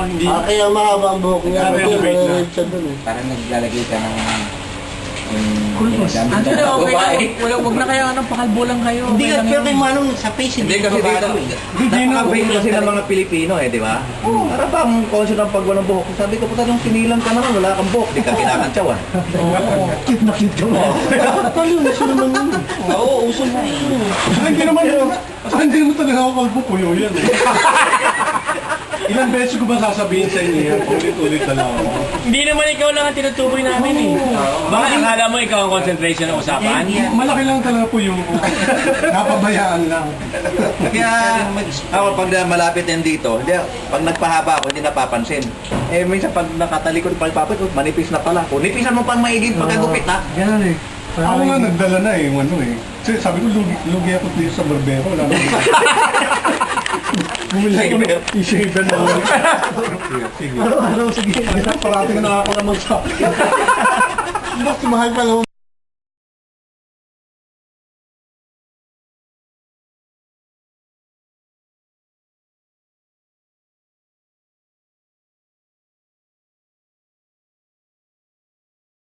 hindi. Kaya mahaba ang buhok niya. Kaya Kaya wait na. red siya dun eh. Parang naglalagay ka ng... Ano na, okay. Wag na kaya ng pakalbo lang kayo. Hindi Okay ka, lang pero yun. kay Manong sa face, Hindi kasi dito, napaka-brain kasi ng mga Pilipino eh, di ba? Para bang concept ng pagwalang buhok. Sabi ko, puta nung sinilang ka naman, wala kang buhok, di ka kinakantsawan. cute na cute ka mo. Talo, uso naman yun. Oo, uso na eh. Hindi naman yun. Hindi naman talaga ako kalbo po yun eh. Ilang beses ko ba sasabihin sa inyo yan? Ulit-ulit na lang ako. Hindi naman ikaw lang ang tinutukoy namin eh. Baka akala mo ikaw ang concentration ng usapan? Malaki lang talaga po yung napabayaan lang. Kaya ako pag malapit yan dito, hindi, pag nagpahaba ako, hindi napapansin. Eh minsan pag nakatalikod pa papit, manipis na pala. Kung nipisan mo pang maigit pagkagupit ha. Ganun eh. Ako nga nagdala na eh, yung ano eh. Kasi sabi ko, lugi ako dito sa barbero. Wala na. Bumili ako ng i-shaver na lang. Sige. Araw-araw, sige. Parati ka nakakalamag sa akin. Mas mahal pala